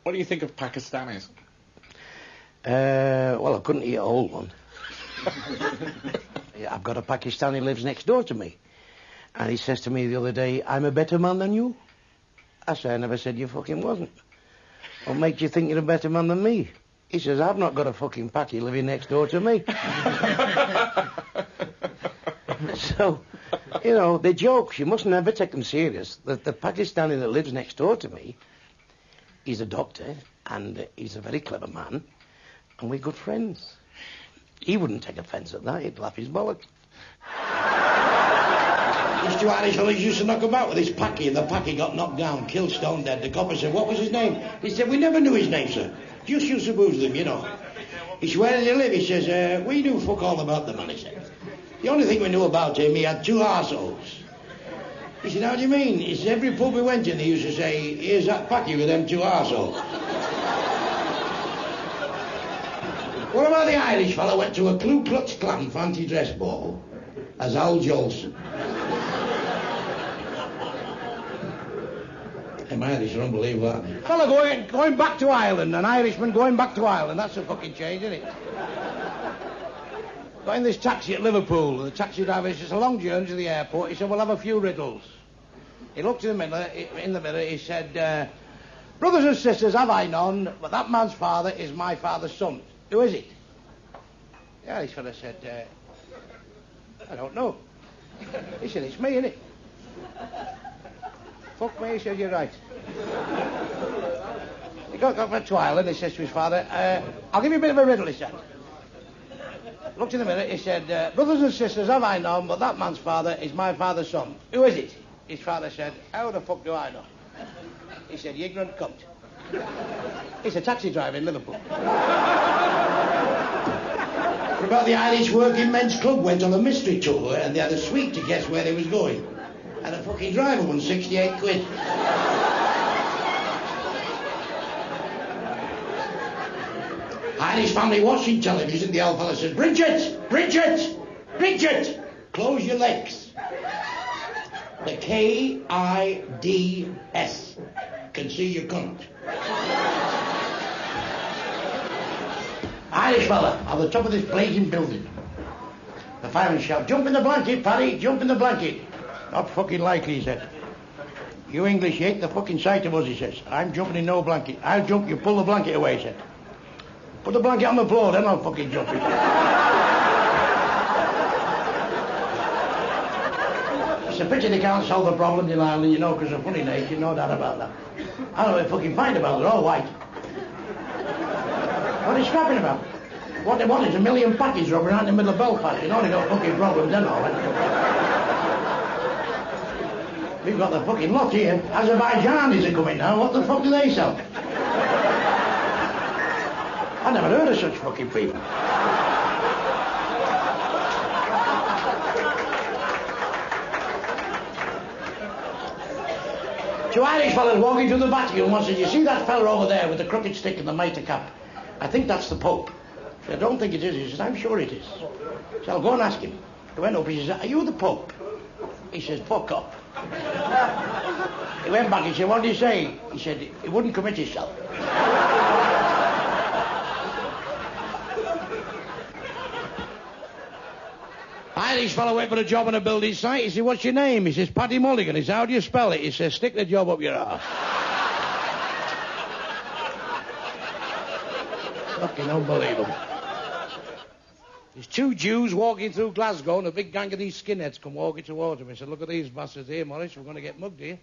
What do you think of Pakistanis? Well, I couldn't eat a whole one. Yeah, I've got a Pakistani lives next door to me. And he says to me the other day, I'm a better man than you. I said, I never said you fucking wasn't. What makes you think you're a better man than me? He says, I've not got a fucking Paki living next door to me. So, you know, they're jokes. You must never take them serious. The Pakistani that lives next door to me, he's a doctor, and he's a very clever man, and we're good friends. He wouldn't take offence at that. He'd laugh his bollocks. These two Irish fellas used to knock about with his Paki, and the Paki got knocked down, killed stone dead. The copper said, what was his name? He said, we never knew his name, sir. Just used to booze them, you know. He said, where did he live? He says, we knew fuck all about the man, he said. The only thing we knew about him, he had two arseholes. He said, how do you mean? He said, every pub we went in, they used to say, here's that Paki with them two arseholes. What about the Irish fella went to a Ku Klux Klan fancy dress ball as Al Jolson? Them Irish are unbelievable. Fella going back to Ireland, an Irishman going back to Ireland, that's a fucking change, isn't it? Got in this taxi at Liverpool, and the taxi driver says, it's a long journey to the airport. He said, we'll have a few riddles. He looked in the mirror, he said, brothers and sisters, have I none, but that man's father is my father's son. Who is it? The Irish fella said, I don't know. He said, it's me, innit? Fuck me, he said, you're right. He got back to Ireland, he says to his father, I'll give you a bit of a riddle, he said. Looked in the mirror, he said, brothers and sisters, have I known, but that man's father is my father's son. Who is it? His father said, how the fuck do I know? He said, you ignorant cunt. He's a taxi driver in Liverpool. What about the Irish Working Men's Club went on a mystery tour and they had a suite to guess where they was going? And the fucking driver won 68 quid. Irish family watching television, the old fella says, Bridget, Bridget, Bridget, close your legs. The Kids can see your cunt. Irish fella on the top of this blazing building. The fireman shout, jump in the blanket, Paddy, jump in the blanket. Not fucking likely, he said. You English, you ain't the fucking sight of us, he says. I'm jumping in no blanket. I'll jump, you pull the blanket away, he said. Put the blanket on the floor, then I'll fucking jump in. It's a pity they can't solve the problems in Ireland, you know, because of funny nation, no doubt about that. I don't know what they fucking find about it, they're all white. What are they scrapping about? What they want is a million packages rubbing around in the middle of Belfast. You know they got fucking problems then, all right? We've got the fucking lot here. Azerbaijanis are coming now. What the fuck do they sell? I never heard of such fucking people. Two Irish fellas walking through the Vatican once said, you see that fella over there with the crooked stick and the mitre cap? I think that's the Pope. I said, I don't think it is. He says, I'm sure it is. So I'll go and ask him. He went up, he says, are you the Pope? He says, fuck up. He went back, he said, what did he say? He said, he wouldn't commit himself. Irish fellow went for a job on a building site. He said, what's your name? He says, Paddy Mulligan. He says, how do you spell it? He says, stick the job up your arse. Fucking unbelievable. There's two Jews walking through Glasgow and a big gang of these skinheads come walking towards him. He said, look at these bastards here, Morris. We're going to get mugged here.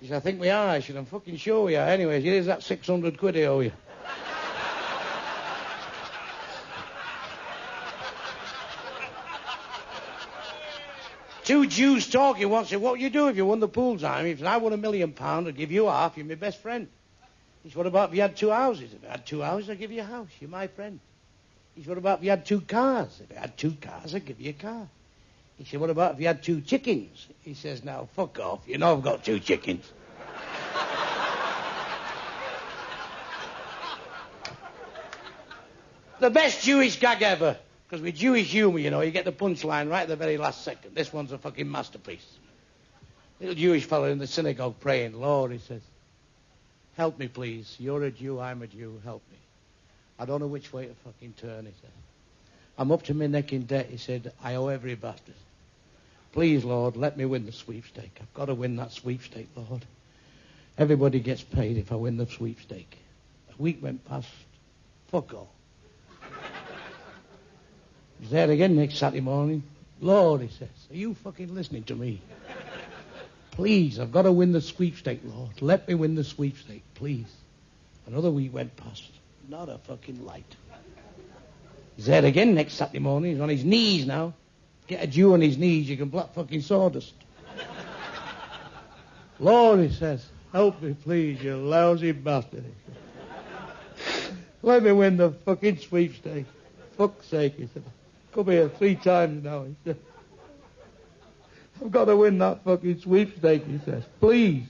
He said, I think we are. I said, I'm fucking sure we are. Anyways, here's that 600 quid I owe you. Two Jews talking once said, what would you do if you won the pool time? He said, I won £1 million, I'd give you half, you're my best friend. He said, what about if you had two houses? If I had two houses, I'd give you a house, you're my friend. He said, what about if you had two cars? If I had two cars, I'd give you a car. He said, what about if you had two chickens? He says, now, fuck off, you know I've got two chickens. The best Jewish gag ever. Because with Jewish humour, you know, you get the punchline right at the very last second. This one's a fucking masterpiece. Little Jewish fellow in the synagogue praying, Lord, he says, Help me, please. You're a Jew, I'm a Jew. Help me. I don't know which way to fucking turn, he said. I'm up to my neck in debt, he said. I owe every bastard. Please, Lord, let me win the sweepstake. I've got to win that sweepstake, Lord. Everybody gets paid if I win the sweepstake. A week went past. Fuck all. He's there again next Saturday morning. Lord, he says, are you fucking listening to me? Please, I've got to win the sweepstake, Lord. Let me win the sweepstake, please. Another week went past. Not a fucking light. He's there again next Saturday morning. He's on his knees now. Get a Jew on his knees, you can black fucking sawdust. Lord, he says, help me, please, you lousy bastard. Let me win the fucking sweepstake. Fuck's sake, he said. Come here 3 times now, he said. I've got to win that fucking sweepstake, he says. Please.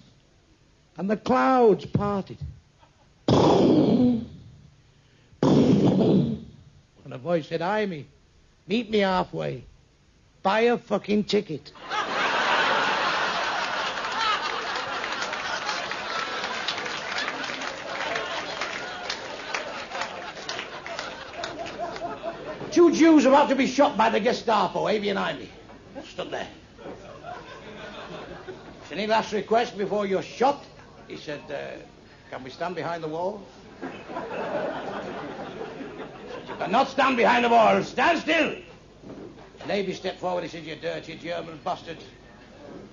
And the clouds parted. And a voice said, Amy, meet me halfway. Buy a fucking ticket. Two Jews about to be shot by the Gestapo, Avey and Ivy. Stood there. Any last request before you're shot? He said, can we stand behind the wall? He said, you cannot stand behind the wall. Stand still. And Avey stepped forward. He said, you dirty German bastard.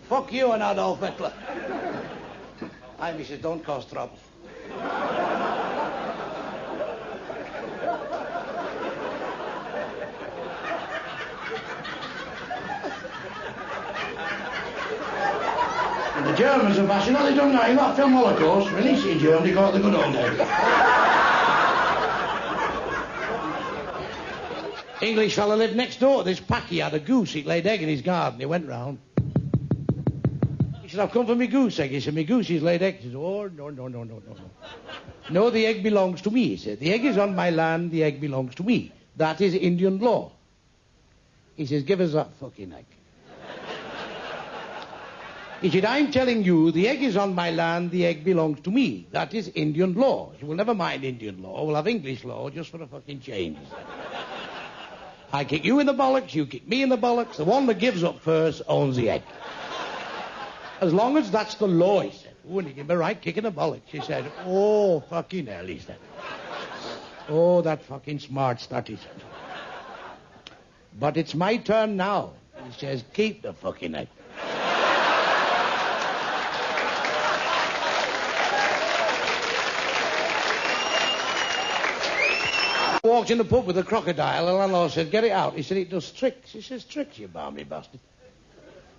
Fuck you and Adolf Hitler. Ivy says, don't cause trouble. The Germans are bashing. No, they don't know. In that film Holocaust, release it in Germany, call it the good old days. English fella lived next door. This packy had a goose. He laid egg in his garden. He went round. He said, I've come for me goose egg. He said, me goose, he's laid egg. He said, oh, no. No, the egg belongs to me. He said, the egg is on my land. The egg belongs to me. That is Indian law. He says, give us that fucking egg. He said, I'm telling you, the egg is on my land, the egg belongs to me. That is Indian law. You will never mind Indian law. We'll have English law just for a fucking change. I kick you in the bollocks, you kick me in the bollocks. The one that gives up first owns the egg. As long as that's the law, he said. Oh, and he gave me a right kick in the bollocks. He said, oh, fucking hell, he said. Oh, that fucking smart stuff, he said. But it's my turn now. He says, keep the fucking egg. Walked in the pub with a crocodile. The landlord said, get it out. He said, it does tricks. He says, tricks, you balmy bastard.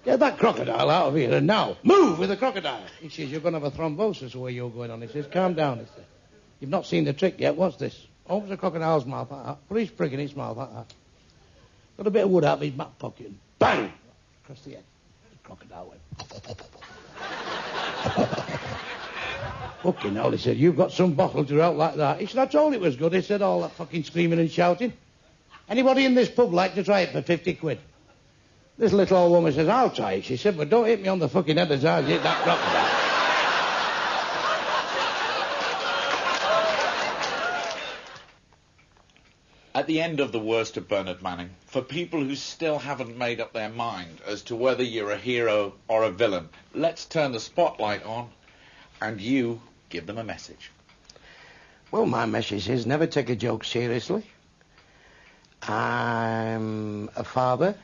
Get that crocodile out of here, and now, move with the crocodile. He says, you're going to have a thrombosis the way you're going on. He says, calm down, he said. You've not seen the trick yet. What's this? Opens the crocodile's mouth like that. Put his sprig in his mouth like that. Got a bit of wood out of his back pocket, and bang! Across the head. The crocodile went. Fucking hell, he said, you've got some bottle to out like that. He said, I told it was good. He said, all that fucking screaming and shouting. Anybody in this pub like to try it for 50 quid? This little old woman says, I'll try it. She said, but don't hit me on the fucking head as I hit that crocodile. At the end of The Worst of Bernard Manning, for people who still haven't made up their mind as to whether you're a hero or a villain, let's turn the spotlight on and you give them a message. Well, my message is never take a joke seriously. I'm a father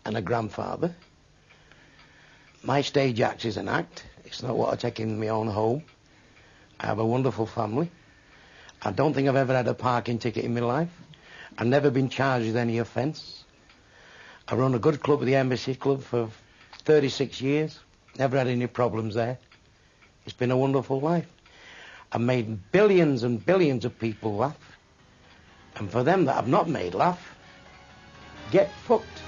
and a grandfather. My stage act is an act. It's not what I take in my own home. I have a wonderful family. I don't think I've ever had a parking ticket in my life. I've never been charged with any offence. I run a good club, the Embassy Club, for 36 years. Never had any problems there. It's been a wonderful life. I've made billions and billions of people laugh. And for them that I've not made laugh, get fucked.